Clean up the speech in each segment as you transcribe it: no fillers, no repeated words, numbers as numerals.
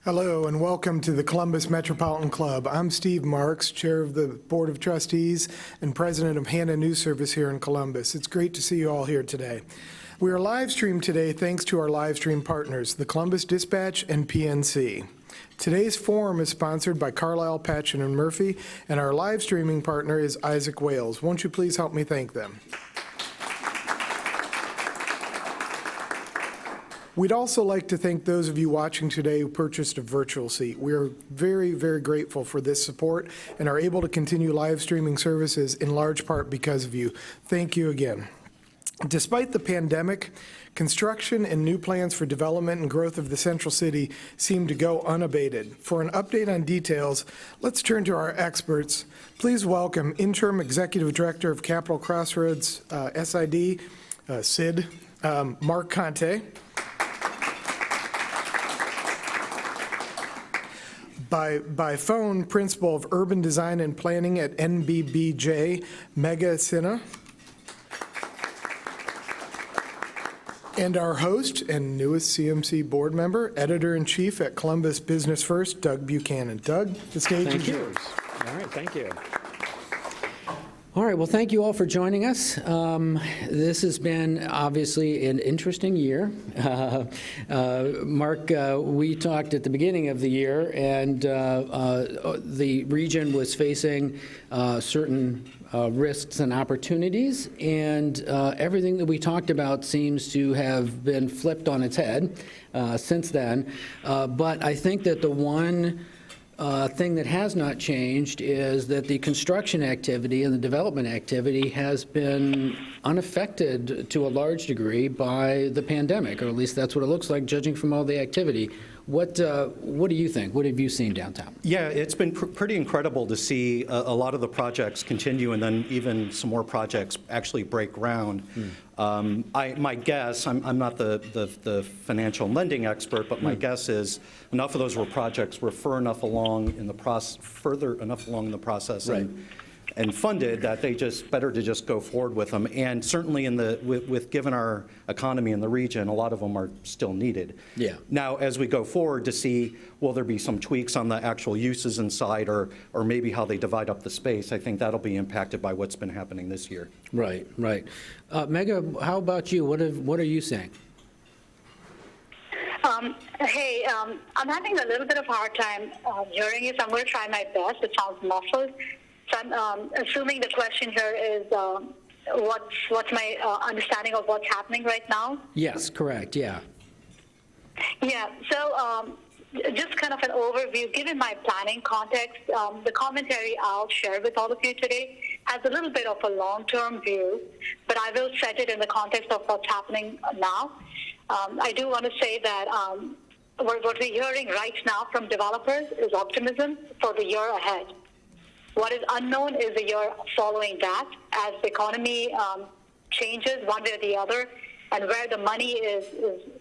Hello and welcome to the Columbus Metropolitan Club. I'm Steve Marks, Chair of the Board of Trustees and President of Hannah News Service here in Columbus. It's great to see you all here today. We are live streamed today thanks to our live stream partners, the Columbus Dispatch and PNC. Today's forum is sponsored by Carlisle, Patchen and Murphy, and our live streaming partner is Isaac Wales. Won't you please help me thank them? We'd also like to thank those of you watching today who purchased a virtual seat. We are very, very grateful for this support and are able to continue live streaming services in large part because of you. Thank you again. Despite the pandemic, construction and new plans for development and growth of the Central City seem to go unabated. For an update on details, let's turn to our experts. Please welcome Interim Executive Director of Capital Crossroads SID, SID, Marc Conte. By phone, Principal of Urban Design and Planning at NBBJ, Megha Sinha. And our host and newest CMC board member, Editor-in-Chief at Columbus Business First, Doug Buchanan. Doug, the stage is yours. All right, thank you. All right, well, thank you all for joining us. This has been obviously an interesting year. Marc, we talked at the beginning of the year, and the region was facing certain risks and opportunities, and everything that we talked about seems to have been flipped on its head since then. But I think that the one thing that has not changed is that the construction activity and the development activity has been unaffected to a large degree by the pandemic, or at least that's what it looks like judging from all the activity. What do you think? What have you seen downtown? Yeah, it's been pretty incredible to see a lot of the projects continue and then even some more projects actually break ground. My guess, I'm not the financial lending expert, but my guess is enough of those projects were further enough along in the process Right. and funded that they just better to just go forward with them. And certainly with given our economy in the region, a lot of them are still needed. Yeah. Now, as we go forward to see, will there be some tweaks on the actual uses inside or maybe how they divide up the space, I think that'll be impacted by what's been happening this year. Right, right. Megha, how about you? What are you saying? Hey, I'm having a little bit of a hard time hearing you, so I'm going to try my best. It sounds muffled. So I'm assuming the question here is what's my understanding of what's happening right now? Yes, correct, yeah. Yeah, so just kind of an overview, given my planning context, the commentary I'll share with all of you today has a little bit of a long-term view, but I will set it in the context of what's happening now. I do want to say that what we're hearing right now from developers is optimism for the year ahead. What is unknown is the year following that, as the economy changes one way or the other, and where the money is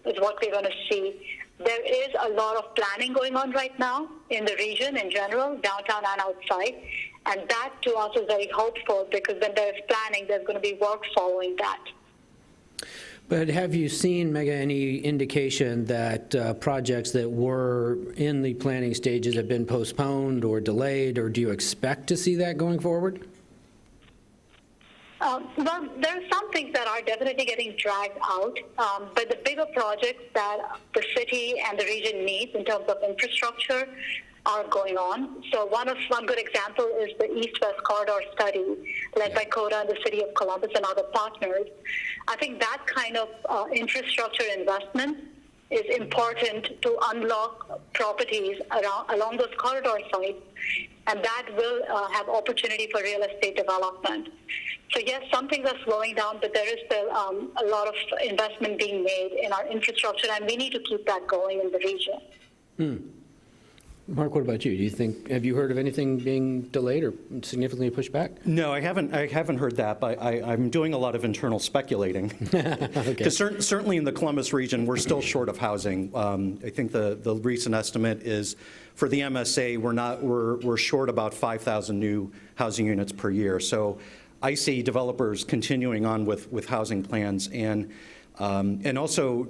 what we're going to see. There is a lot of planning going on right now in the region in general, downtown and outside, and that to us is very hopeful because when there's planning, there's going to be work following that. But have you seen, Megha, any indication that projects that were in the planning stages have been postponed or delayed, or do you expect to see that going forward? Well, there are some things that are definitely getting dragged out, but the bigger projects that the city and the region needs in terms of infrastructure are going on. So one good example is the East-West Corridor study led by CODA and the City of Columbus and other partners. I think that kind of infrastructure investment is important to unlock properties along those corridor sites, and that will have opportunity for real estate development. So yes, some things are slowing down, but there is still a lot of investment being made in our infrastructure, and we need to keep that going in the region. Marc, what about you? Have you heard of anything being delayed or significantly pushed back? No, I haven't heard that, but I'm doing a lot of internal speculating. Because certainly in the Columbus region, we're still short of housing. I think the recent estimate is for the MSA, we're short about 5,000 new housing units per year. So I see developers continuing on with housing plans, and And also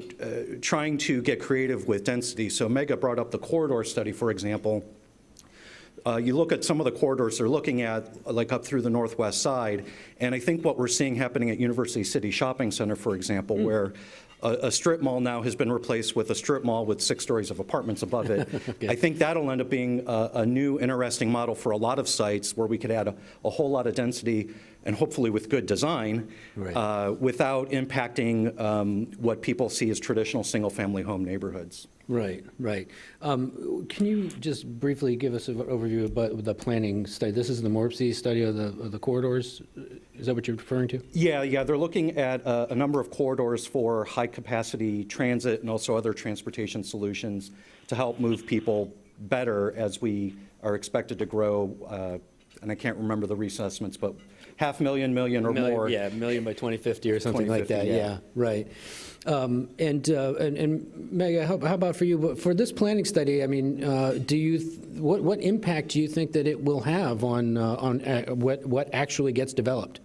trying to get creative with density. So Megha brought up the corridor study, for example. You look at some of the corridors they're looking at, like up through the northwest side, and I think what we're seeing happening at University City Shopping Center, for example, where a strip mall now has been replaced with a strip mall with 6 stories of apartments above it. Okay. I think that'll end up being a new, interesting model for a lot of sites where we could add a whole lot of density and hopefully with good design, Right. without impacting what people see as traditional single-family home neighborhoods. Right, right. Can you just briefly give us an overview about the planning study? This is the Morpsey study of the corridors? Is that what you're referring to? Yeah, they're looking at a number of corridors for high-capacity transit and also other transportation solutions to help move people better as we are expected to grow, and I can't remember the reassessments, but 500,000, million or more. Yeah, million by 2050 or something like that, 2050, yeah, right. And Megha, how about for you? For this planning study, I mean, what impact do you think that it will have on what actually gets developed?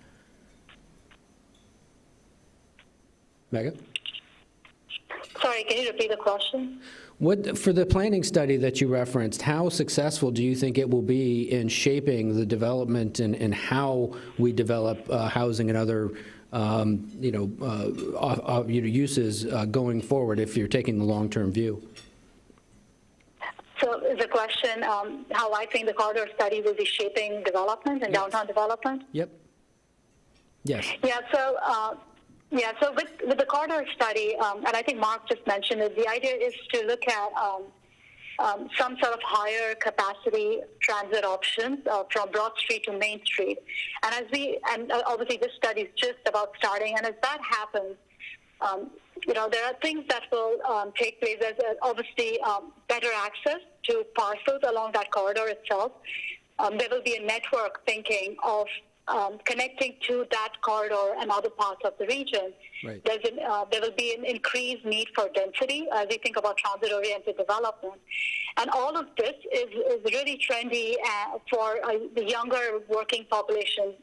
Megha? Sorry, can you repeat the question? For the planning study that you referenced, how successful do you think it will be in shaping the development and how we develop housing and other uses going forward if you're taking the long-term view? So is the question how I think the corridor study will be shaping development and downtown development? Yep. Yes. Yeah, so with the corridor study, and I think Marc just mentioned it, the idea is to look at some sort of higher capacity transit options from Broad Street to Main Street. And obviously this study is just about starting, and as that happens, there are things that will take place. There's obviously better access to parcels along that corridor itself. There will be a network thinking of connecting to that corridor and other parts of the region. Right. There will be an increased need for density as we think about transit-oriented development. And all of this is really trendy for the younger working population.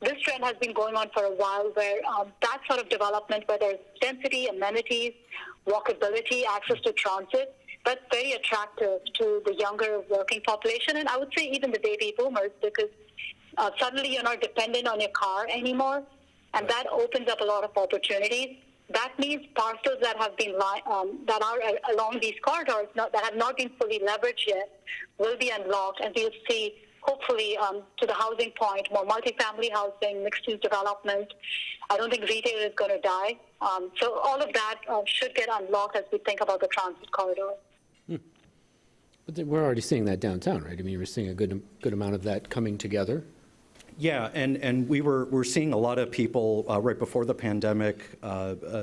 This trend has been going on for a while where that sort of development, where there's density, amenities, walkability, access to transit, that's very attractive to the younger working population. And I would say even the baby boomers, because suddenly you're not dependent on your car anymore, and that opens up a lot of opportunities. That means parcels that have been that are along these corridors that have not been fully leveraged yet will be unlocked, and we'll see, hopefully, to the housing point, more multifamily housing, mixed-use development. I don't think retail is going to die. So all of that should get unlocked as we think about the transit corridor. But we're already seeing that downtown, right? I mean, we're seeing a good amount of that coming together. Yeah, and we're seeing a lot of people right before the pandemic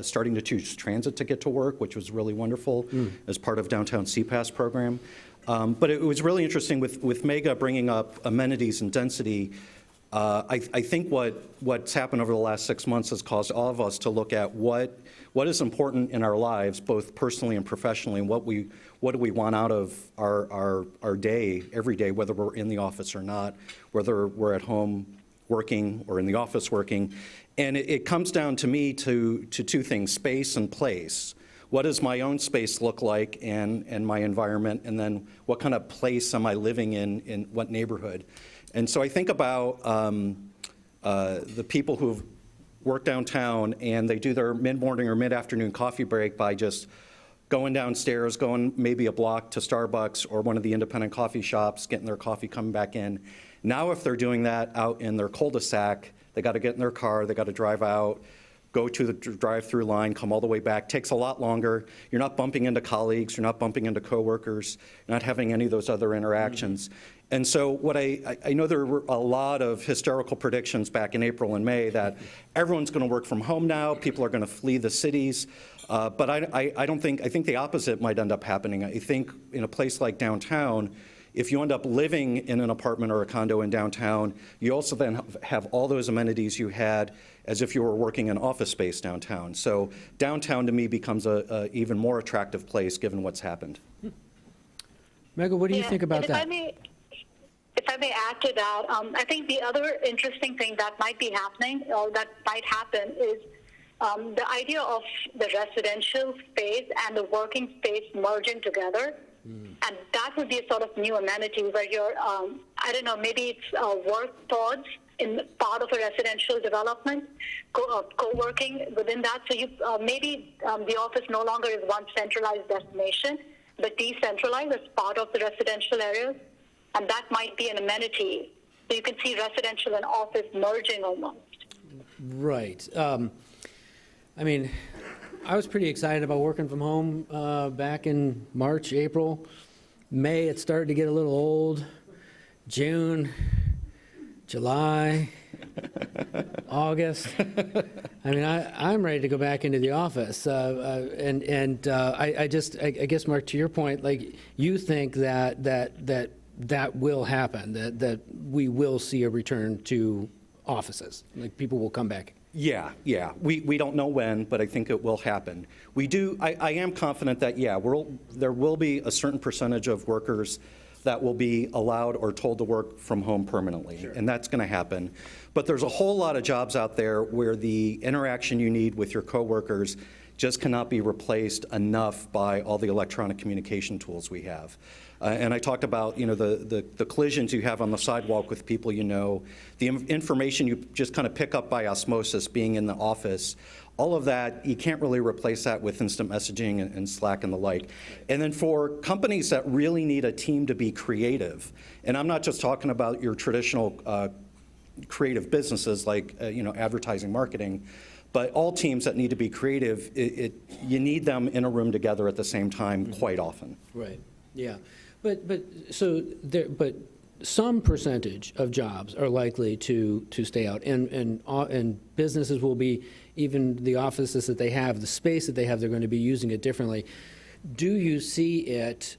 starting to choose transit to get to work, which was really wonderful as part of downtown CPAS program. But it was really interesting with Megha bringing up amenities and density. I think what's happened over the last 6 months has caused all of us to look at what is important in our lives, both personally and professionally, and what do we want out of our day, every day, whether we're in the office or not, whether we're at home working or in the office working. And it comes down to me to 2 things, space and place. What does my own space look like and my environment, and then what kind of place am I living in what neighborhood? And so I think about the people who've worked downtown and they do their mid-morning or mid-afternoon coffee break by just going downstairs, going maybe a block to Starbucks or one of the independent coffee shops, getting their coffee, coming back in. Now if they're doing that out in their cul-de-sac, they got to get in their car, they got to drive out, go to the drive-through line, come all the way back. Takes a lot longer. You're not bumping into colleagues. You're not bumping into coworkers. You're not having any of those other interactions. And so what I know there were a lot of hysterical predictions back in April and May that everyone's going to work from home now. People are going to flee the cities. But I don't think, I think the opposite might end up happening. I think in a place like downtown, if you end up living in an apartment or a condo in downtown, you also then have all those amenities you had as if you were working in office space downtown. So downtown to me becomes a even more attractive place given what's happened. Megha, what do you think about that? If I may add to that, I think the other interesting thing that might be happening or that might happen is the idea of the residential space and the working space merging together. And that would be a sort of new amenity where you're, I don't know, maybe it's work pods in part of a residential development, co-working within that. So you maybe the office no longer is one centralized destination, but decentralized as part of the residential areas. And that might be an amenity. So you can see residential and office merging almost. Right. I mean, I was pretty excited about working from home back in March, April. May, it started to get a little old. June, July, August. I mean, I'm ready to go back into the office. I guess, Marc, to your point, like, you think that will happen, that we will see a return to offices, like people will come back. Yeah. We don't know when, but I think it will happen. I am confident that, there will be a certain percentage of workers that will be allowed or told to work from home permanently, and that's going to happen. But there's a whole lot of jobs out there where the interaction you need with your coworkers just cannot be replaced enough by all the electronic communication tools we have. And I talked about, the collisions you have on the sidewalk with people you know, the information you just kind of pick up by osmosis being in the office. All of that, you can't really replace that with instant messaging and Slack and the like. And then for companies that really need a team to be creative, and I'm not just talking about your traditional creative businesses like advertising, marketing, but all teams that need to be creative, you need them in a room together at the same time quite often. Right. Yeah. But some percentage of jobs are likely to stay out, and businesses will be, even the offices that they have, the space that they have, they're going to be using it differently. Do you see it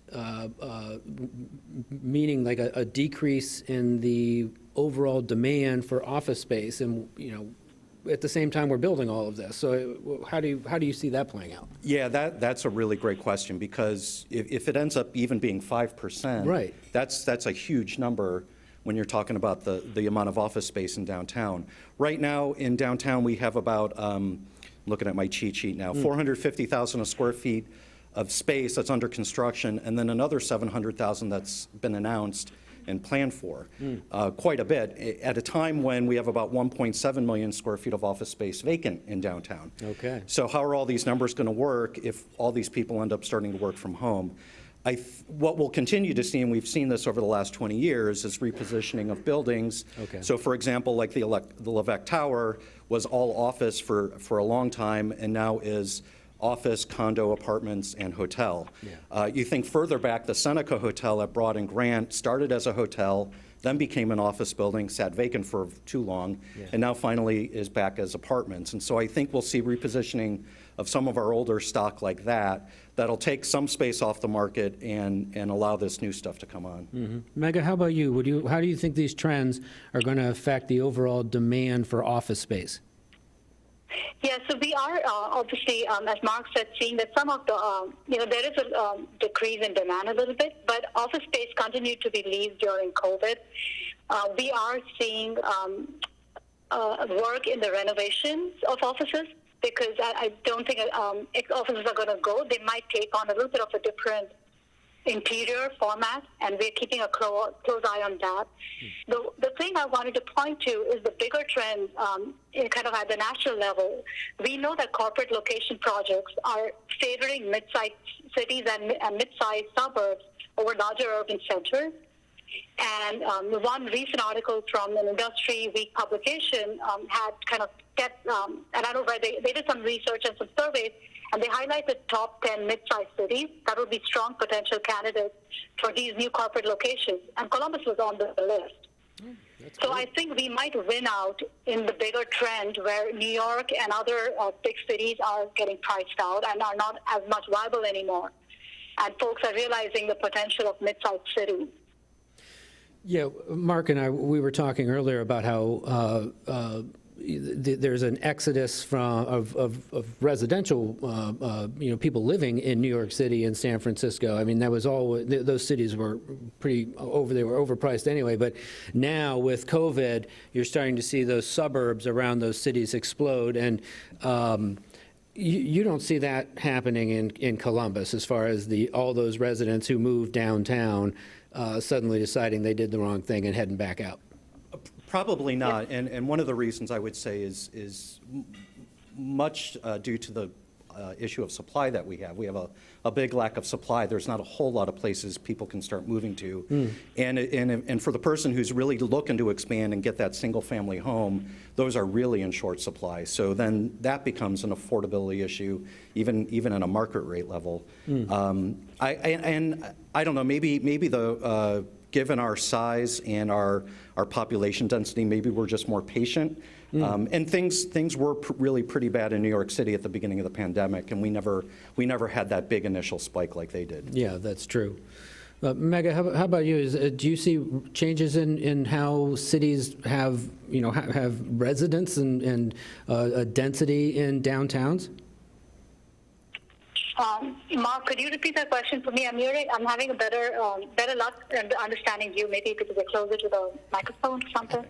meaning like a decrease in the overall demand for office space, and at the same time we're building all of this? So how do you see that playing out? Yeah, that's a really great question, because if it ends up even being 5%, right, that's a huge number when you're talking about the amount of office space in downtown. Right now in downtown we have about, looking at my cheat sheet now, 450,000 square feet of space that's under construction, and then another 700,000 that's been announced and planned for, quite a bit, at a time when we have about 1.7 million square feet of office space vacant in downtown. Okay. So how are all these numbers going to work if all these people end up starting to work from home? What we'll continue to see, and we've seen this over the last 20 years, is repositioning of buildings. Okay. So for example, like the Levesque Tower was all office for a long time, and now is office, condo, apartments, and hotel. Yeah. You think further back, the Seneca Hotel at Broad and Grant started as a hotel, then became an office building, sat vacant for too long, and now finally is back as apartments. And so I think we'll see repositioning of some of our older stock like that, that'll take some space off the market and allow this new stuff to come on. Mm-hmm. Megha, how about you? How do you think these trends are going to affect the overall demand for office space? Yeah, so we are obviously, as Marc said, seeing that some of the, there is a decrease in demand a little bit, but office space continued to be leased during COVID. We are seeing work in the renovations of offices, because I don't think offices are going to go. They might take on a little bit of a different interior format, and we're keeping a close eye on that. The thing I wanted to point to is the bigger trend kind of at the national level. We know that corporate location projects are favoring mid-sized cities and mid-sized suburbs over larger urban centers. And one recent article from an Industry Week publication had kind of kept, and I don't know where they did some research and some surveys, and they highlight the top 10 mid-sized cities that would be strong potential candidates for these new corporate locations. And Columbus was on the list. So I think we might win out in the bigger trend where New York and other big cities are getting priced out and are not as much viable anymore. And folks are realizing the potential of mid-sized cities. Yeah, Marc and I, we were talking earlier about how there's an exodus of residential, people living in New York City and San Francisco. I mean, that was all, those cities were they were overpriced anyway. But now with COVID, you're starting to see those suburbs around those cities explode. And you don't see that happening in Columbus as far as all those residents who moved downtown suddenly deciding they did the wrong thing and heading back out. Probably not, and one of the reasons I would say is much due to the issue of supply that we have. We have a big lack of supply. There's not a whole lot of places people can start moving to. And for the person who's really looking to expand and get that single-family home, those are really in short supply. So then that becomes an affordability issue, even in a market rate level. I don't know, maybe the given our size and our population density, maybe we're just more patient. And things were really pretty bad in New York City at the beginning of the pandemic, and we never had that big initial spike like they did. Yeah, that's true. Megha, how about you? Do you see changes in how cities have residents and density in downtowns? Marc, could you repeat that question for me? I'm having a better luck in understanding you, maybe because you're closer to the microphone or something.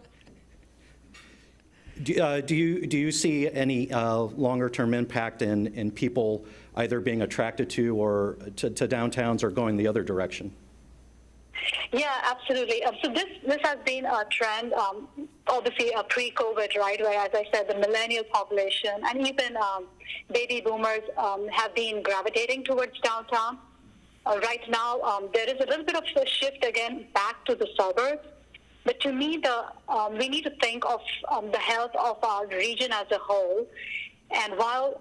Do you see any longer-term impact in people either being attracted to or to downtowns or going the other direction? Yeah, absolutely. So this has been a trend, obviously pre-COVID, right? Where, as I said, the millennial population and even baby boomers have been gravitating towards downtown. Right now, there is a little bit of a shift again back to the suburbs. But to me, we need to think of the health of our region as a whole. And while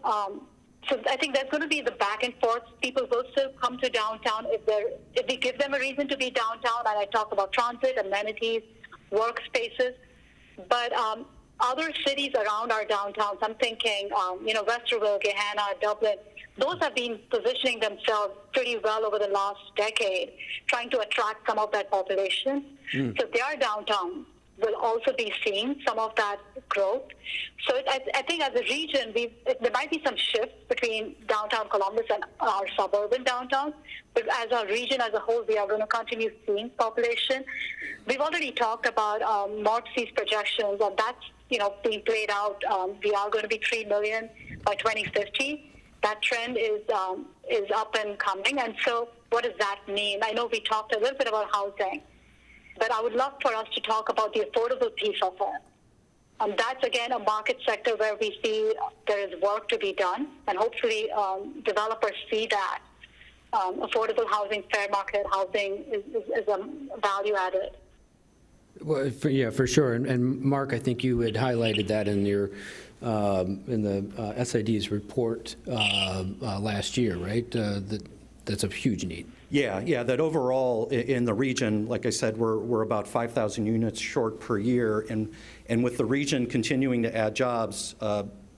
so I think there's going to be the back and forth. People will still come to downtown if we give them a reason to be downtown. And I talk about transit, amenities, workspaces. But other cities around our downtowns, I'm thinking, Westerville, Gehenna, Dublin, those have been positioning themselves pretty well over the last decade, trying to attract some of that population. So if they are downtown, we'll also be seeing some of that growth. So I think as a region, there might be some shifts between downtown Columbus and our suburban downtowns, but as a region as a whole, we are going to continue seeing population. We've already talked about Marc's projections, and that's being played out. We are going to be 3 million by 2050. That trend is up and coming. And so what does that mean? I know we talked a little bit about housing, but I would love for us to talk about the affordable piece of it. That's, again, a market sector where we see there is work to be done, and hopefully developers see that. Affordable housing, fair market housing is a value added. Well, for sure. And Marc, I think you had highlighted that in your in the SID's report last year, right? That's a huge need. Yeah, that overall in the region, like I said, we're about 5,000 units short per year, and with the region continuing to add jobs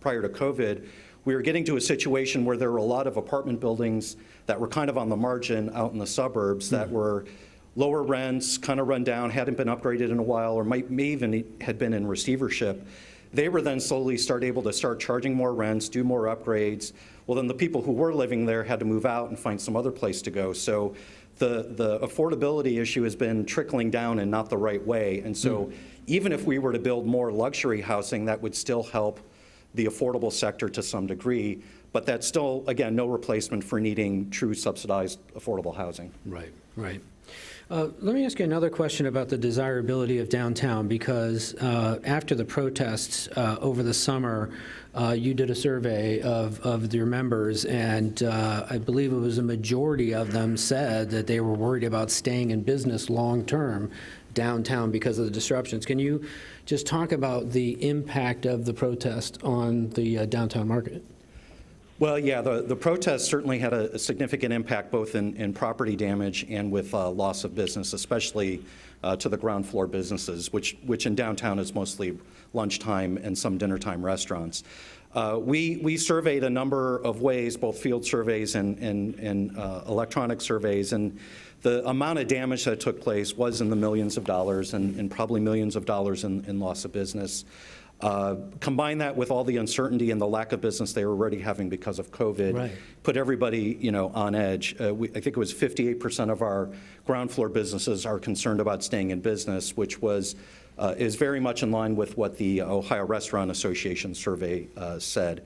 prior to COVID, we were getting to a situation where there were a lot of apartment buildings that were kind of on the margin out in the suburbs that were lower rents, kind of run down, hadn't been upgraded in a while, or may even had been in receivership. They were then slowly able to start charging more rents, do more upgrades. Well, then the people who were living there had to move out and find some other place to go. So the affordability issue has been trickling down in not the right way. And so even if we were to build more luxury housing, that would still help the affordable sector to some degree. But that's still, again, no replacement for needing true subsidized affordable housing. Right. Let me ask you another question about the desirability of downtown, because after the protests over the summer, you did a survey of your members, and I believe it was a majority of them said that they were worried about staying in business long-term downtown because of the disruptions. Can you just talk about the impact of the protest on the downtown market? Well, yeah, the protests certainly had a significant impact both in property damage and with loss of business, especially to the ground floor businesses, which in downtown is mostly lunchtime and some dinner time restaurants. We surveyed a number of ways, both field surveys and electronic surveys, and the amount of damage that took place was in the millions of dollars and probably millions of dollars in loss of business. Combine that with all the uncertainty and the lack of business they were already having because of COVID, Right. put everybody, on edge. I think it was 58% of our ground floor businesses are concerned about staying in business, which is very much in line with what the Ohio Restaurant Association survey said.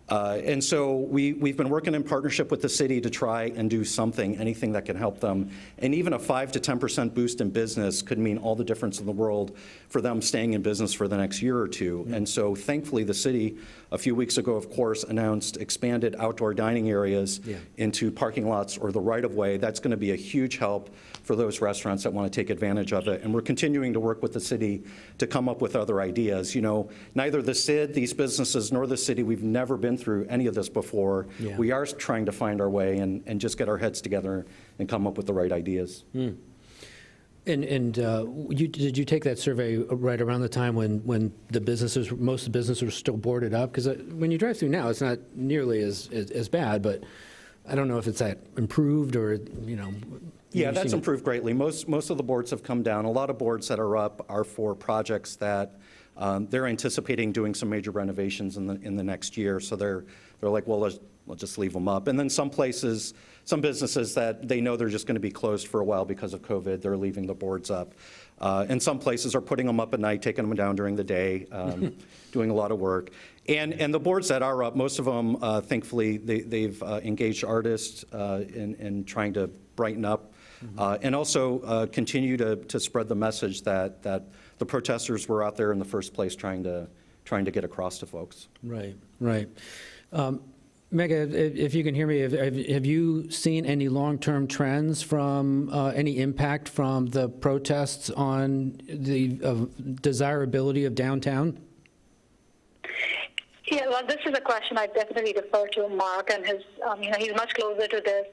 And so we've been working in partnership with the city to try and do something, anything that can help them. And even a 5 to 10% boost in business could mean all the difference in the world for them staying in business for the next year or two. And so thankfully, the city, a few weeks ago, of course, announced expanded outdoor dining areas into parking lots or the right-of-way. That's going to be a huge help for those restaurants that want to take advantage of it. And we're continuing to work with the city to come up with other ideas. Neither the CID, these businesses, nor the city, we've never been through any of this before. Yeah. We are trying to find our way and just get our heads together and come up with the right ideas. And did you take that survey right around the time when most of the businesses were still boarded up? Because when you drive through now, it's not nearly as bad, but I don't know if it's that improved or. Yeah, that's improved greatly. Most of the boards have come down. A lot of boards that are up are for projects that they're anticipating doing some major renovations in the next year. So they're like, well, we'll just leave them up. And then some businesses that they know they're just going to be closed for a while because of COVID, they're leaving the boards up. And some places are putting them up at night, taking them down during the day, doing a lot of work. And the boards that are up, most of them, thankfully, they've engaged artists in trying to brighten up and also continue to spread the message that the protesters were out there in the first place trying to get across to folks. Right. Megha, if you can hear me, have you seen any long-term trends from any impact from the protests on the desirability of downtown? Yeah, well, this is a question I definitely defer to Marc, and he's much closer to this.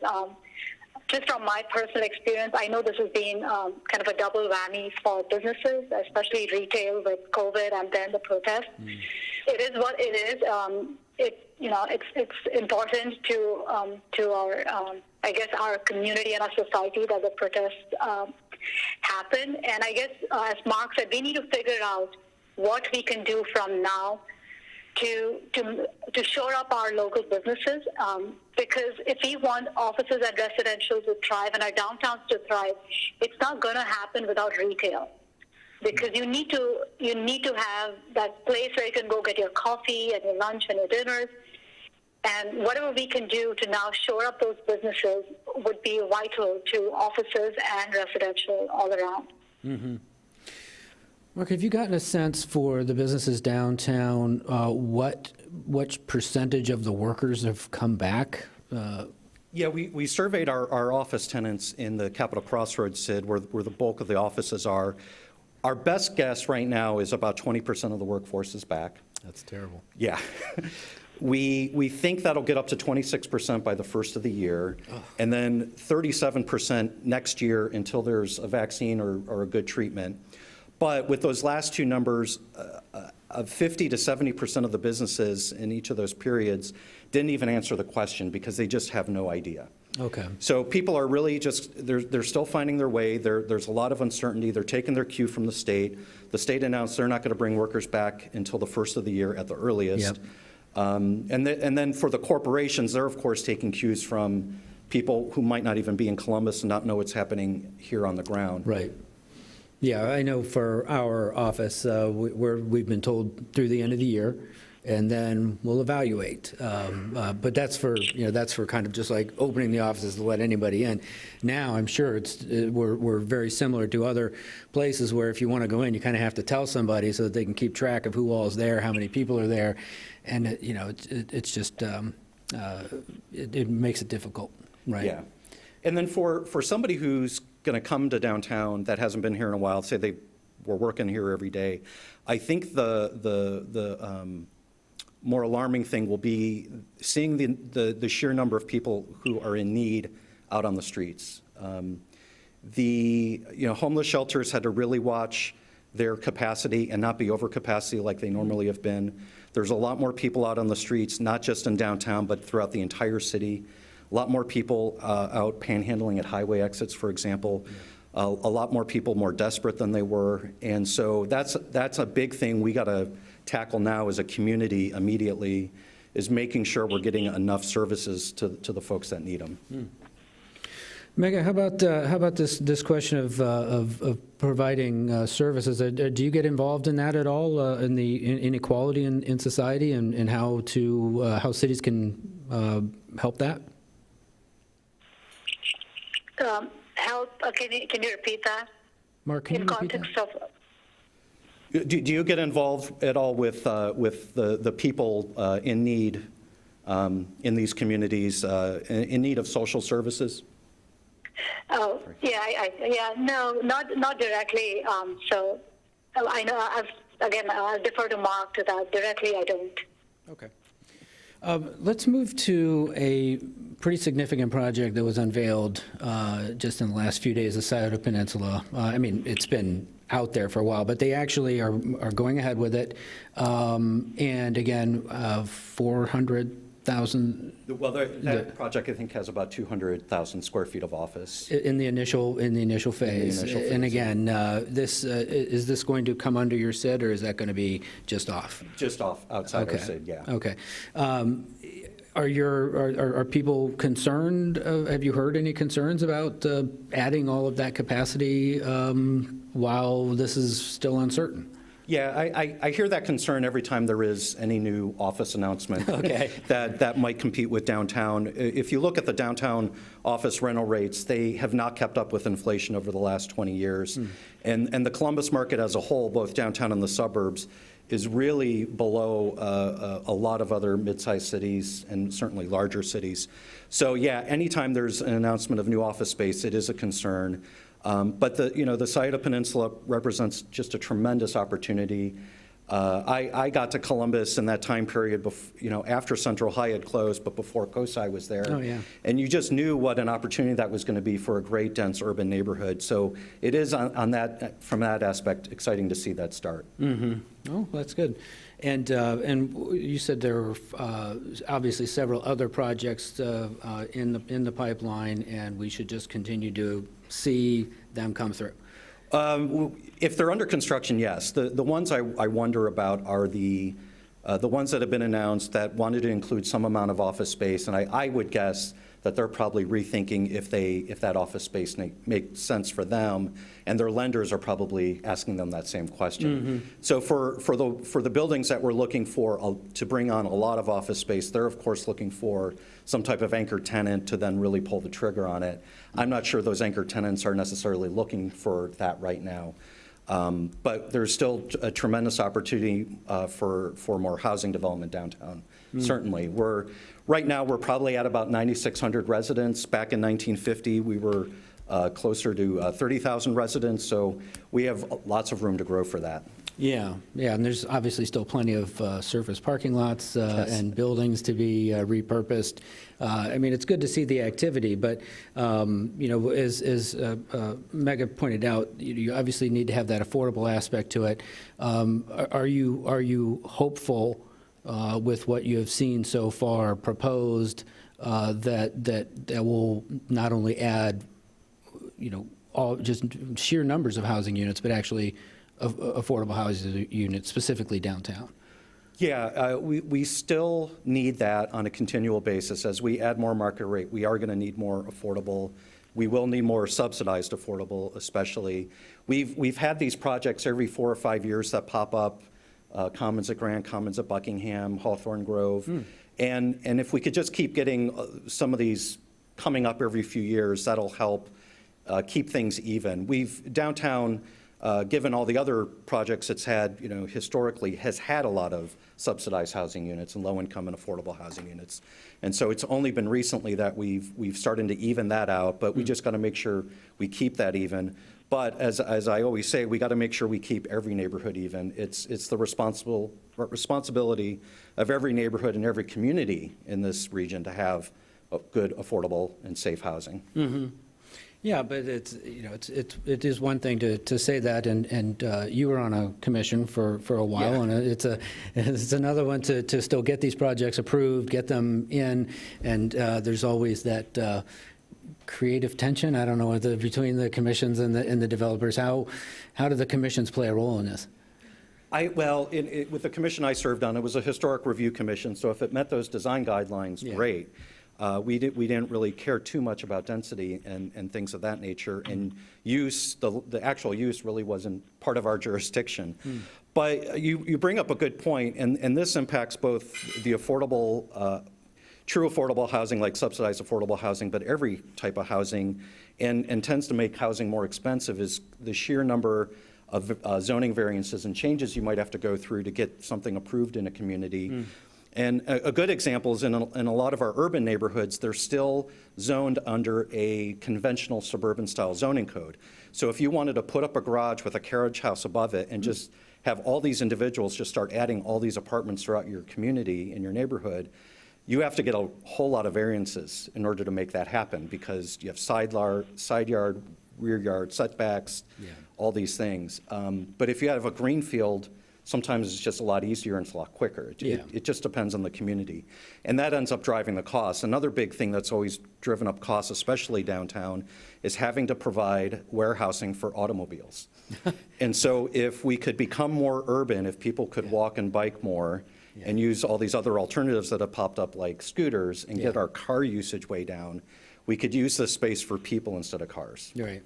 Just from my personal experience, I know this has been kind of a double whammy for businesses, especially retail with COVID and then the protest. It is what it is. It's important to our our community and our society that the protests happen. And I guess, as Marc said, we need to figure out what we can do from now to shore up our local businesses, because if we want offices and residential to thrive and our downtowns to thrive, it's not going to happen without retail. Because you need to have that place where you can go get your coffee and your lunch and your dinners, and whatever we can do to now shore up those businesses would be vital to offices and residential all around. Mm-hmm. Marc, have you gotten a sense for the businesses downtown, what percentage of the workers have come back? Yeah, we surveyed our office tenants in the Capitol Crossroads, Sid, where the bulk of the offices are. Our best guess right now is about 20% of the workforce is back. That's terrible. Yeah. We think that'll get up to 26% by the first of the year, and then 37% next year until there's a vaccine or a good treatment. But with those last two numbers, 50 to 70% of the businesses in each of those periods didn't even answer the question because they just have no idea. Okay. So people are really they're still finding their way. There's a lot of uncertainty. They're taking their cue from the state. The state announced they're not going to bring workers back until the first of the year at the earliest. Yep. And then for the corporations, they're of course taking cues from people who might not even be in Columbus and not know what's happening here on the ground. Right. Yeah, I know for our office, we've been told through the end of the year, and then we'll evaluate. But that's for kind of just like opening the offices to let anybody in. Now, I'm sure we're very similar to other places where if you want to go in, you kind of have to tell somebody so that they can keep track of who all is there, how many people are there, and it's just it makes it difficult, right? Yeah, and then for somebody who's going to come to downtown that hasn't been here in a while, say they were working here every day, I think the more alarming thing will be seeing the sheer number of people who are in need out on the streets. Homeless shelters had to really watch their capacity and not be over capacity like they normally have been. There's a lot more people out on the streets, not just in downtown, but throughout the entire city. A lot more people out panhandling at highway exits, for example. A lot more people more desperate than they were. And so that's a big thing we got to tackle now as a community immediately is making sure we're getting enough services to the folks that need them. Megha, how about this question of providing services? Do you get involved in that at all, in the inequality in society and how cities can help that? Help? Can you repeat that? Marc, can you In repeat that? context of. Do you get involved at all with the people in need in these communities, in need of social services? Oh, yeah, no, not directly. So I know, I'll defer to Marc to that. Directly, I don't. Okay. Let's move to a pretty significant project that was unveiled just in the last few days, the Scioto Peninsula. I mean, it's been out there for a while, but they actually are going ahead with it. And again, 400,000. Well, that project, I think, has about 200,000 square feet of office. In the initial phase. And again, is this going to come under your SID, or is that going to be just off? Just off, outside our SID, yeah. Okay. Are people concerned? Have you heard any concerns about adding all of that capacity while this is still uncertain? Yeah, I hear that concern every time there is any new office announcement that might compete with downtown. If you look at the downtown office rental rates, they have not kept up with inflation over the last 20 years. And the Columbus market as a whole, both downtown and the suburbs, is really below a lot of other mid-sized cities and certainly larger cities. So yeah, anytime there's an announcement of new office space, it is a concern. But the Scioto Peninsula represents just a tremendous opportunity. I got to Columbus in that time period, after Central High had closed, but before COSI was there. Oh, yeah. And you just knew what an opportunity that was going to be for a great, dense urban neighborhood. So it is from that aspect, exciting to see that start. Mm-hmm. Oh, that's good. And you said there were obviously several other projects in the pipeline, and we should just continue to see them come through. If they're under construction, yes. The ones I wonder about are the ones that have been announced that wanted to include some amount of office space, and I would guess that they're probably rethinking if that office space makes sense for them, and their lenders are probably asking them that same question. Mm-hmm. So for the buildings that we're looking for to bring on a lot of office space, they're of course looking for some type of anchor tenant to then really pull the trigger on it. I'm not sure those anchor tenants are necessarily looking for that right now. But there's still a tremendous opportunity for more housing development downtown. Certainly. Right now, we're probably at about 9,600 residents. Back in 1950, we were closer to 30,000 residents, so we have lots of room to grow for that. Yeah, and there's obviously still plenty of surface parking lots and buildings to be repurposed. I mean, it's good to see the activity, but as Megha pointed out, you obviously need to have that affordable aspect to it. Are you hopeful with what you have seen so far proposed that will not only add, all just sheer numbers of housing units, but actually affordable housing units, specifically downtown? Yeah, we still need that on a continual basis. As we add more market rate, we are going to need more affordable. We will need more subsidized affordable, especially. We've had these projects every 4 or 5 years that pop up, Commons at Grant, Commons at Buckingham, Hawthorne Grove. And if we could just keep getting some of these coming up every few years, that'll help keep things even. Downtown, given all the other projects it's had, historically, has had a lot of subsidized housing units and low-income and affordable housing units. And so it's only been recently that we've started to even that out, but we just got to make sure we keep that even. But as I always say, we got to make sure we keep every neighborhood even. It's the responsibility of every neighborhood and every community in this region to have good, affordable, and safe housing. Mm-hmm. Yeah, but it is one thing to say that, and you were on a commission for a while, yeah. And it's another one to still get these projects approved, get them in, and there's always that creative tension. I don't know between the commissions and the developers. How do the commissions play a role in this? Well, with the commission I served on, it was a historic review commission, so if it met those design guidelines, Yeah. great. We didn't really care too much about density and things of that nature, and use, the actual use really wasn't part of our jurisdiction. But you bring up a good point, and this impacts both the affordable, true affordable housing, like subsidized affordable housing, but every type of housing, and tends to make housing more expensive, is the sheer number of zoning variances and changes you might have to go through to get something approved in a community. And a good example is in a lot of our urban neighborhoods, they're still zoned under a conventional suburban-style zoning code. So if you wanted to put up a garage with a carriage house above it and just have all these individuals just start adding all these apartments throughout your community, in your neighborhood, you have to get a whole lot of variances in order to make that happen, because you have side yard, rear yard setbacks, all these things. But if you have a green field, sometimes it's just a lot easier and it's a lot quicker. It just depends on the community. And that ends up driving the costs. Another big thing that's always driven up costs, especially downtown, is having to provide warehousing for automobiles. And so if we could become more urban, if people could walk and bike more, and use all these other alternatives that have popped up like scooters, and get our car usage way down, we could use this space for people instead of cars. Right.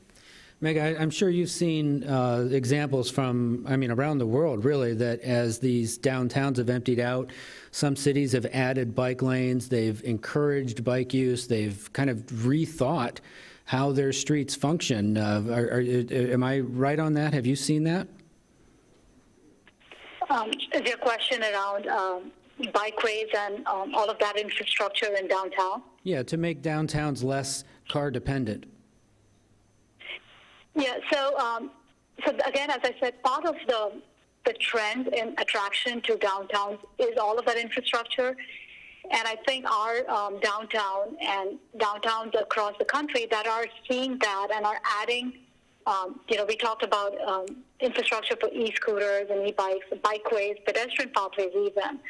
Megha, I'm sure you've seen examples from, around the world, really, that as these downtowns have emptied out, some cities have added bike lanes, they've encouraged bike use, they've kind of rethought how their streets function. Am I right on that? Have you seen that? Is your question around bikeways and all of that infrastructure in downtown? Yeah, to make downtowns less car dependent. Yeah, so again, as I said, part of the trend in attraction to downtowns is all of that infrastructure. And I think our downtown and downtowns across the country that are seeing that and are adding, we talked about infrastructure for e-scooters and e-bikes, bikeways, pedestrian pathways even.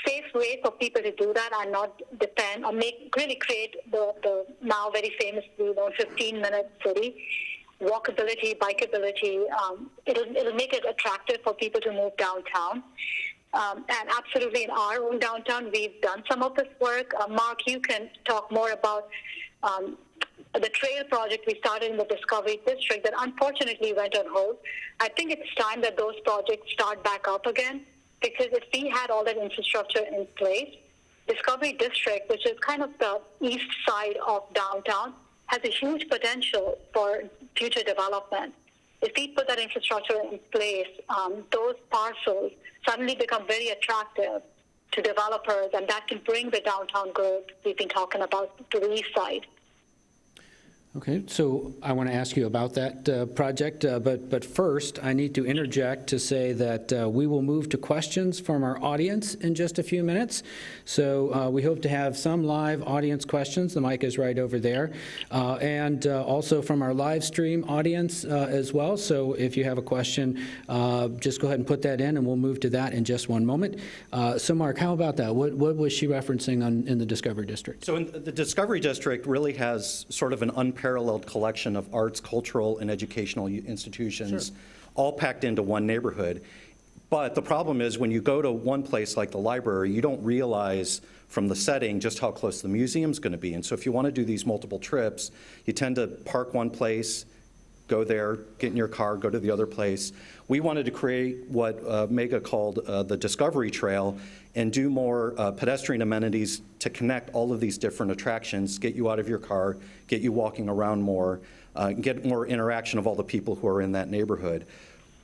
Safe ways for people to do that and not depend or really create the now very famous 15-minute city. Walkability, bikeability, it'll make it attractive for people to move downtown. And absolutely in our own downtown, we've done some of this work. Marc, you can talk more about the trail project we started in the Discovery District that unfortunately went on hold. I think it's time that those projects start back up again, because if we had all that infrastructure in place, Discovery District, which is kind of the east side of downtown, has a huge potential for future development. If we put that infrastructure in place, those parcels suddenly become very attractive to developers, and that can bring the downtown growth we've been talking about to the east side. Okay, so I want to ask you about that project, but first I need to interject to say that we will move to questions from our audience in just a few minutes. So we hope to have some live audience questions. The mic is right over there. And also from our live stream audience as well. So if you have a question, just go ahead and put that in and we'll move to that in just one moment. So Marc, how about that? What was she referencing in the Discovery District? So in the Discovery District really has sort of an unparalleled collection of arts, cultural, and educational institutions, all packed into one neighborhood. But the problem is when you go to one place like the library, you don't realize from the setting just how close the museum's going to be. And so if you want to do these multiple trips, you tend to park one place, go there, get in your car, go to the other place. We wanted to create what Megha called the Discovery Trail, and do more pedestrian amenities to connect all of these different attractions, get you out of your car, get you walking around more, get more interaction of all the people who are in that neighborhood.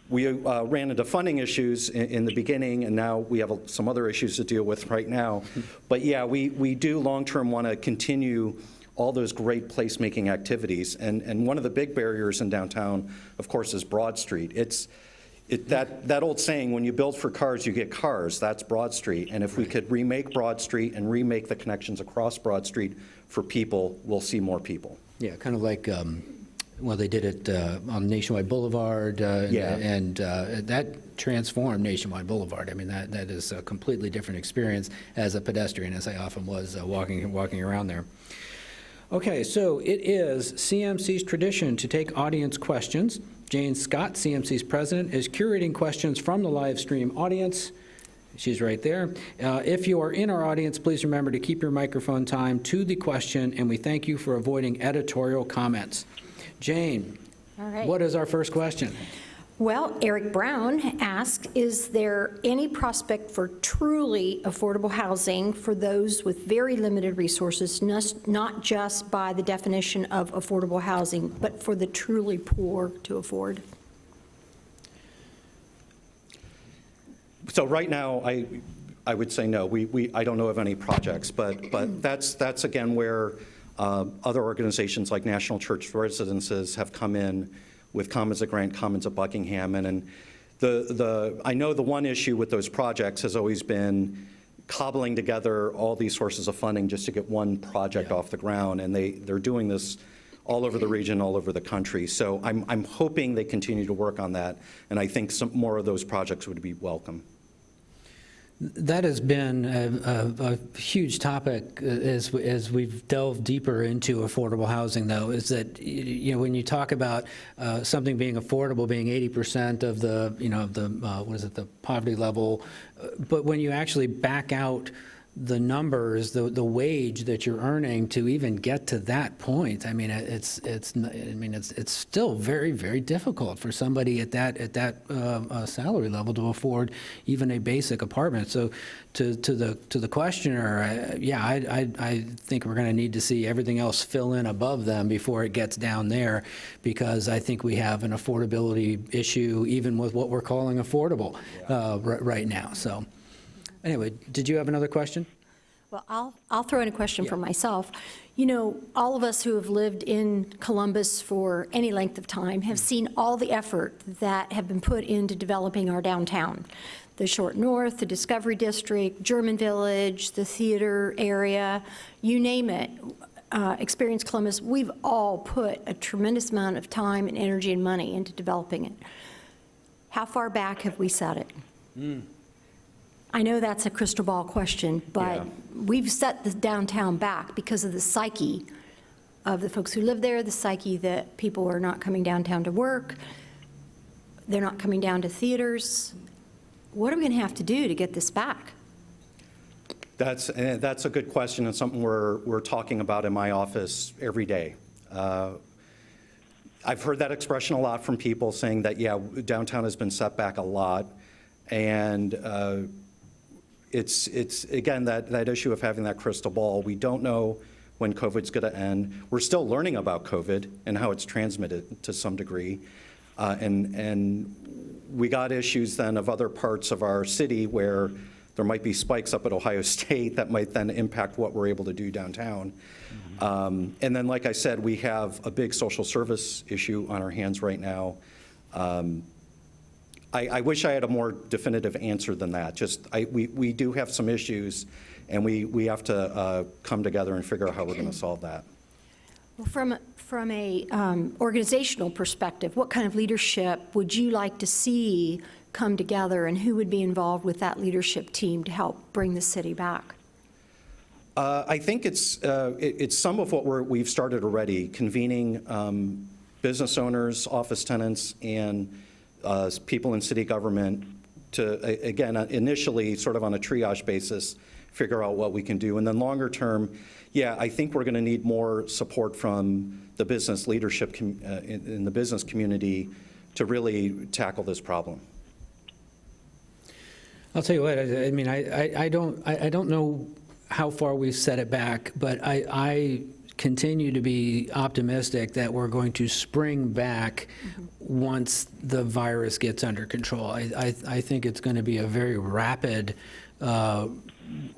We ran into funding issues in the beginning, and now we have some other issues to deal with right now. But yeah, we do long-term want to continue all those great placemaking activities. And one of the big barriers in downtown, of course, is Broad Street. That old saying, when you build for cars, you get cars, that's Broad Street. And if we could remake Broad Street and remake the connections across Broad Street for people, we'll see more people. Yeah, kind of like, they did it on Nationwide Boulevard, and that transformed Nationwide Boulevard. I mean, that is a completely different experience as a pedestrian, as I often was walking around there. Okay, so it is CMC's tradition to take audience questions. Jane Scott, CMC's president, is curating questions from the live stream audience. She's right there. If you are in our audience, please remember to keep your microphone time to the question, and we thank you for avoiding editorial comments. Jane, All right. what is our first question? Well, Eric Brown asks, is there any prospect for truly affordable housing for those with very limited resources, not just by the definition of affordable housing, but for the truly poor to afford? So right now, I would say no. I don't know of any projects, but that's again where other organizations like National Church Residences have come in with Commons at Grant, Commons at Buckingham, and I know the one issue with those projects has always been cobbling together all these sources of funding just to get one project off the ground, and they're doing this all over the region, all over the country. So I'm hoping they continue to work on that, and I think some more of those projects would be welcome. That has been a huge topic as we've delved deeper into affordable housing, though, is that, when you talk about something being affordable, being 80% of the, the poverty level, but when you actually back out the numbers, the wage that you're earning to even get to that point, I mean, it's still very, very difficult for somebody at that salary level to afford even a basic apartment. So, to the questioner, I think we're going to need to see everything else fill in above them before it gets down there, because I think we have an affordability issue even with what we're calling affordable right now. So. Anyway, did you have another question? Well, I'll throw in a question for myself. All of us who have lived in Columbus for any length of time have seen all the effort that have been put into developing our downtown. The Short North, the Discovery District, German Village, the theater area, you name it. Experience Columbus, we've all put a tremendous amount of time and energy and money into developing it. How far back have we set it? I know that's a crystal ball question, but we've set the downtown back because of the psyche of the folks who live there, the psyche that people are not coming downtown to work, they're not coming down to theaters. What are we going to have to do to get this back? That's a good question, and something we're talking about in my office every day. I've heard that expression a lot from people saying that, downtown has been set back a lot, and it's again, that issue of having that crystal ball. We don't know when COVID's going to end. We're still learning about COVID and how it's transmitted to some degree. And we got issues then of other parts of our city where there might be spikes up at Ohio State that might then impact what we're able to do downtown. And then, like I said, we have a big social service issue on our hands right now. I wish I had a more definitive answer than that. We do have some issues, and we have to come together and figure out how we're going to solve that. Well, from a organizational perspective, what kind of leadership would you like to see come together, and who would be involved with that leadership team to help bring the city back? I think it's some of what we've started already, convening business owners, office tenants, and people in city government to, again, initially sort of on a triage basis, figure out what we can do. And then longer term, I think we're going to need more support from the business leadership in the business community to really tackle this problem. I'll tell you what, I mean, I don't know how far we've set it back, but I continue to be optimistic that we're going to spring back once the virus gets under control. I think it's going to be a very rapid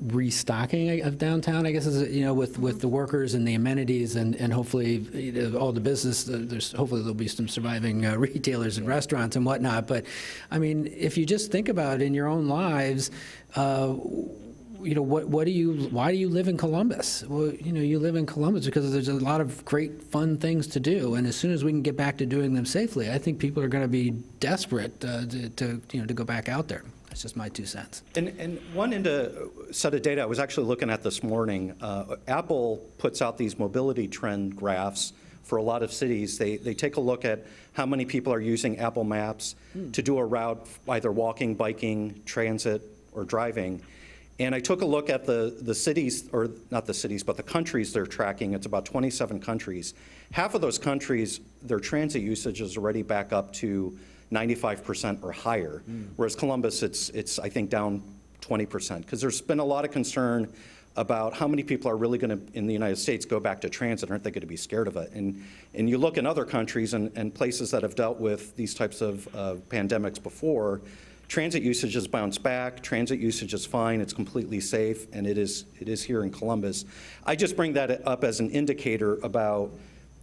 restocking of downtown, I guess, with the workers and the amenities, and hopefully all the business, hopefully there'll be some surviving retailers and restaurants and whatnot. But I mean, if you just think about it in your own lives, why do you live in Columbus? Well, you live in Columbus because there's a lot of great, fun things to do, and as soon as we can get back to doing them safely, I think people are going to be desperate to go back out there. That's just my 2 cents. And one set of data I was actually looking at this morning. Apple puts out these mobility trend graphs for a lot of cities. They take a look at how many people are using Apple Maps to do a route, either walking, biking, transit, or driving. And I took a look at the cities, or not the cities, but the countries they're tracking. It's about 27 countries. Half of those countries, their transit usage is already back up to 95% or higher, whereas Columbus, it's I think down 20%, because there's been a lot of concern about how many people are really going to, in the United States, go back to transit. Aren't they going to be scared of it? And you look in other countries and places that have dealt with these types of pandemics before, transit usage has bounced back, transit usage is fine, it's completely safe, and it is here in Columbus. I just bring that up as an indicator about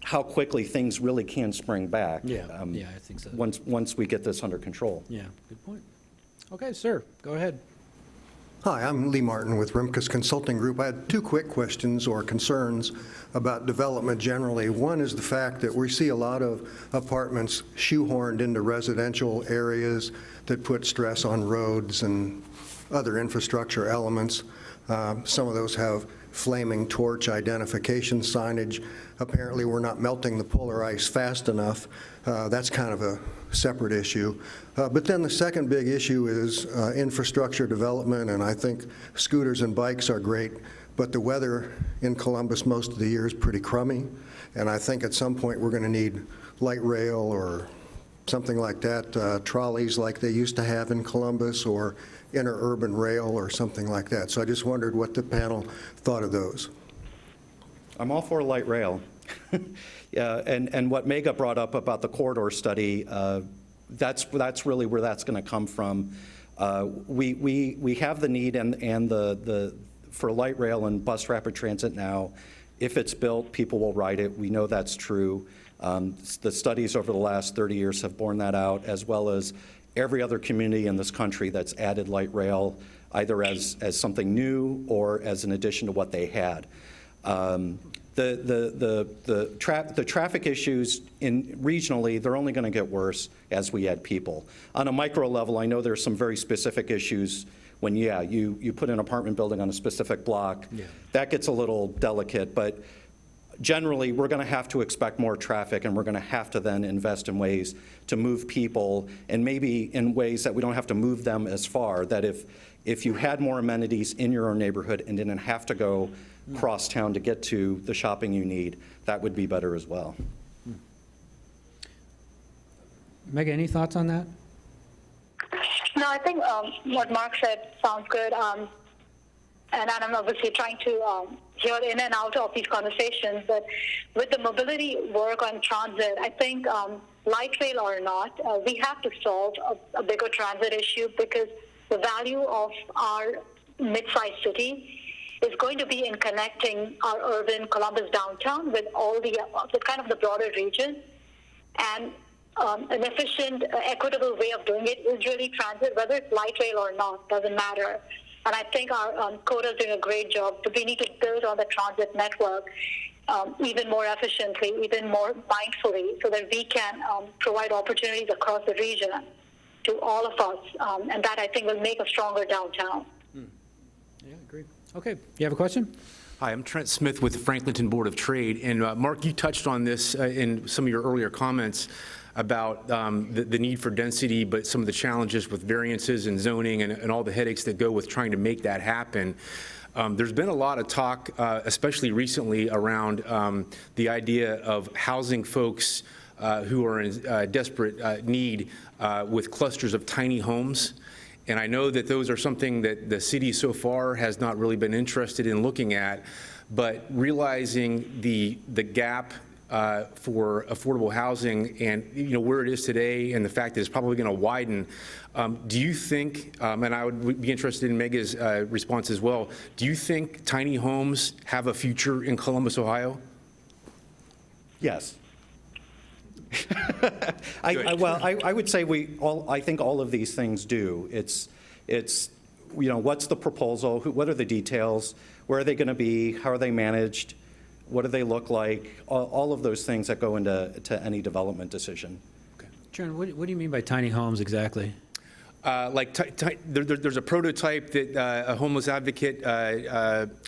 how quickly things really can spring back. Yeah, I think so. Once we get this under control. Yeah, good point. Okay, sir, go ahead. Hi, I'm Lee Martin with Rimkus Consulting Group. I had two quick questions or concerns about development generally. One is the fact that we see a lot of apartments shoehorned into residential areas that put stress on roads and other infrastructure elements. Some of those have flaming torch identification signage. Apparently, we're not melting the polar ice fast enough. That's kind of a separate issue. But then the second big issue is infrastructure development, and I think scooters and bikes are great, but the weather in Columbus most of the year is pretty crummy, and I think at some point we're going to need light rail or something like that, trolleys like they used to have in Columbus, or interurban rail or something like that. So I just wondered what the panel thought of those. I'm all for light rail. Yeah, and what Megha brought up about the corridor study, that's really where that's going to come from. We have the need and the for light rail and bus rapid transit now. If it's built, people will ride it. We know that's true. The studies over the last 30 years have borne that out, as well as every other community in this country that's added light rail, either as something new or as an addition to what they had. The traffic issues regionally, they're only going to get worse as we add people. On a micro level, I know there's some very specific issues when, you put an apartment building on a specific block. Yeah. That gets a little delicate, but generally, we're going to have to expect more traffic, and we're going to have to then invest in ways to move people, and maybe in ways that we don't have to move them as far, that if you had more amenities in your own neighborhood and didn't have to go cross town to get to the shopping you need, that would be better as well. Megha, any thoughts on that? No, I think what Marc said sounds good. And I'm obviously trying to hear in and out of these conversations, but with the mobility work on transit, I think light rail or not, we have to solve a bigger transit issue, because the value of our mid-sized city is going to be in connecting our urban Columbus downtown with with kind of the broader region. And an efficient, equitable way of doing it is really transit, whether it's light rail or not, doesn't matter. And I think our CODA is doing a great job. We need to build on the transit network even more efficiently, even more mindfully, so that we can provide opportunities across the region to all of us. And that, I think, will make a stronger downtown. Yeah, agreed. Okay, you have a question? Hi, I'm Trent Smith with the Franklinton Board of Trade. And Marc, you touched on this in some of your earlier comments about the need for density, but some of the challenges with variances and zoning and all the headaches that go with trying to make that happen. There's been a lot of talk, especially recently, around the idea of housing folks who are in desperate need with clusters of tiny homes. And I know that those are something that the city so far has not really been interested in looking at, but realizing the gap for affordable housing and where it is today, and the fact that it's probably going to widen, do you think, and I would be interested in Megha's response as well, do you think tiny homes have a future in Columbus, Ohio? Yes. I would say I think all of these things do. It's what's the proposal? What are the details? Where are they going to be? How are they managed? What do they look like? All of those things that go into any development decision. Okay. Sharon, what do you mean by tiny homes exactly? There's a prototype that a homeless advocate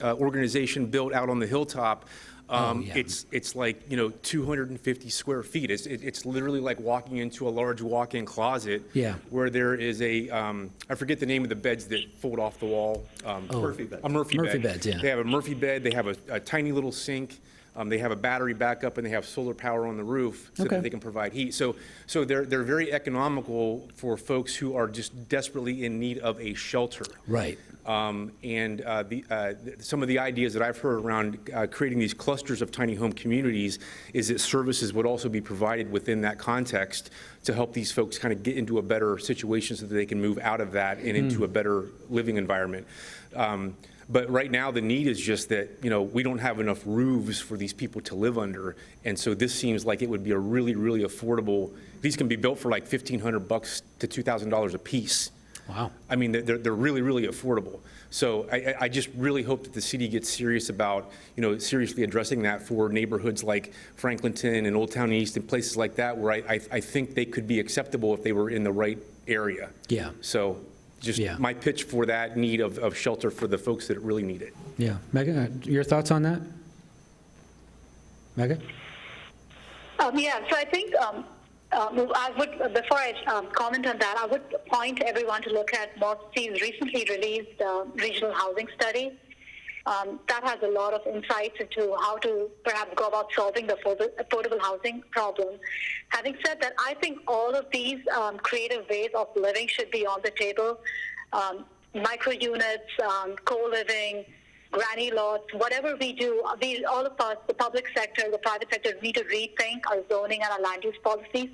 organization built out on the hilltop yeah. It's like, 250 square feet. It's literally like walking into a large walk-in closet. Yeah. Where there is I forget the name of the beds that fold off the wall. Murphy bed. A Murphy bed. Murphy beds, yeah. They have a Murphy bed, they have a tiny little sink, they have a battery backup, and they have solar power on the roof so Okay. that they can provide heat. So they're very economical for folks who are just desperately in need of a shelter. Right. And some of the ideas that I've heard around creating these clusters of tiny home communities is that services would also be provided within that context to help these folks kind of get into a better situation so that they can move out of that and into a better living environment. But right now, the need is just that, we don't have enough roofs for these people to live under. And so this seems like it would be a really, really affordable, these can be built for like $1,500 to $2,000 a piece. Wow. I mean, they're really, really affordable. So I just really hope that the city gets serious about, seriously addressing that for neighborhoods like Franklinton and Old Town East and places like that, where I think they could be acceptable if they were in the right area. Yeah. So just my pitch for that need of shelter for the folks that really need it. Yeah. Megha, your thoughts on that? Megha? Yeah, so I think I would, before I comment on that, I would point everyone to look at Marc's recently released regional housing study. That has a lot of insights into how to perhaps go about solving the affordable housing problem. Having said that, I think all of these creative ways of living should be on the table. Micro units, co-living, granny lots, whatever we do, all of us, the public sector, the private sector, need to rethink our zoning and our land use policies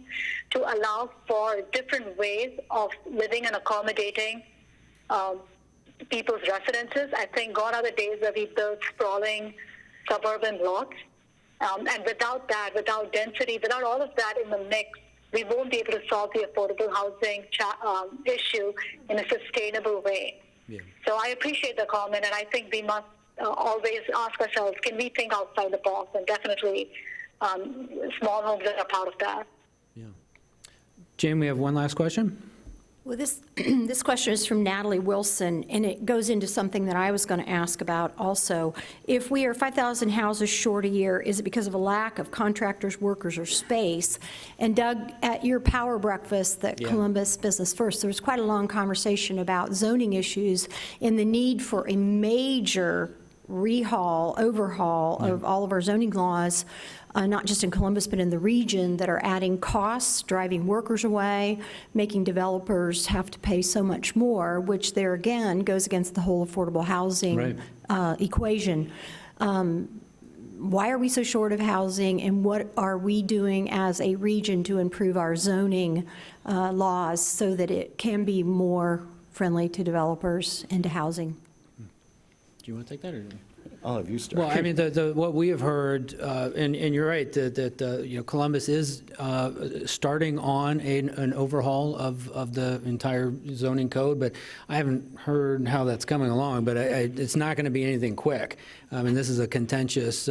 to allow for different ways of living and accommodating people's residences. I think gone are the days where we build sprawling suburban lots. And without that, without density, without all of that in the mix, we won't be able to solve the affordable housing issue in a sustainable way. Yeah. So I appreciate the comment, and I think we must always ask ourselves, can we think outside the box? And definitely small homes are a part of that. Yeah. Jane, we have one last question. Well, this question is from Natalie Wilson, and it goes into something that I was going to ask about also. If we are 5,000 houses short a year, is it because of a lack of contractors, workers, or space? And Doug, at your power breakfast, that Columbus Business First, there was quite a long conversation about zoning issues and the need for a major overhaul of all of our zoning laws, not just in Columbus, but in the region, that are adding costs, driving workers away, making developers have to pay so much more, which there again goes against the whole affordable housing equation. Why are we so short of housing, and what are we doing as a region to improve our zoning laws so that it can be more friendly to developers and to housing? Do you want to take that, or? I'll have you start. Well, I mean, what we have heard, and you're right, that Columbus is starting on an overhaul of the entire zoning code, but I haven't heard how that's coming along, but it's not going to be anything quick. I mean, this is a contentious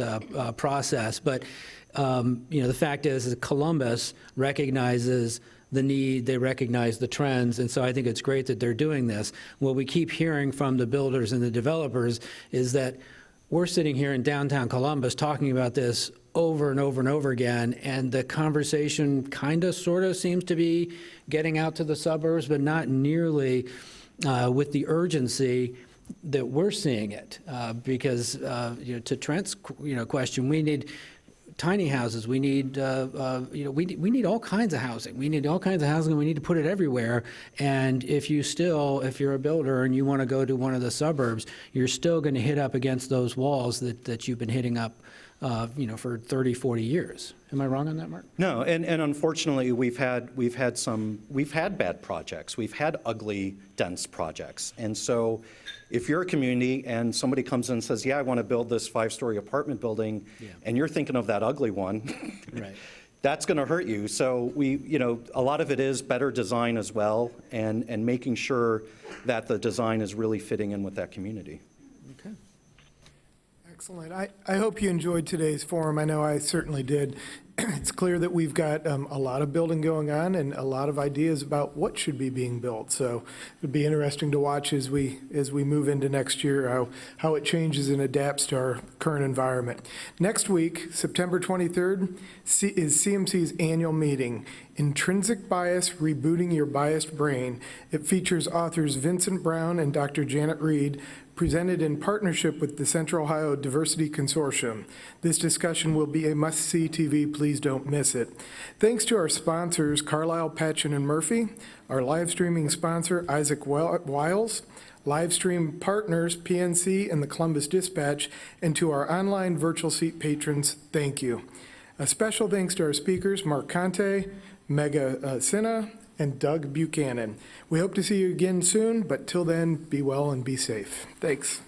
process, but the fact is that Columbus recognizes the need, they recognize the trends, and so I think it's great that they're doing this. What we keep hearing from the builders and the developers is that we're sitting here in downtown Columbus talking about this over and over and over again, and the conversation sort of seems to be getting out to the suburbs, but not nearly with the urgency that we're seeing it. Because to Trent's question, we need tiny houses. We need we need all kinds of housing. We need all kinds of housing. We need to put it everywhere. And if you're a builder and you want to go to one of the suburbs, you're still going to hit up against those walls that you've been hitting up, for 30, 40 years. Am I wrong on that, Marc? No, and unfortunately, we've had bad projects. We've had ugly, dense projects. And so if you're a community and somebody comes in and says, yeah, I want to build this 5-story apartment building, and you're thinking of that ugly one, right, that's going to hurt you. So a lot of it is better design as well, and making sure that the design is really fitting in with that community. Okay. Excellent. I hope you enjoyed today's forum. I know I certainly did. It's clear that we've got a lot of building going on and a lot of ideas about what should be being built. So it'd be interesting to watch as we move into next year, how it changes and adapts to our current environment. Next week, September 23rd, is CMC's annual meeting, Intrinsic Bias, Rebooting Your Biased Brain. It features authors Vincent Brown and Dr. Janet Reed, presented in partnership with the Central Ohio Diversity Consortium. This discussion will be a must-see TV. Please don't miss it. Thanks to our sponsors, Carlisle, Patchen, and Murphy, our live streaming sponsor, Isaac Wiles, live stream partners, PNC and the Columbus Dispatch, and to our online virtual seat patrons, thank you. A special thanks to our speakers, Marc Conte, Megha Sinha, and Doug Buchanan. We hope to see you again soon, but till then, be well and be safe. Thanks.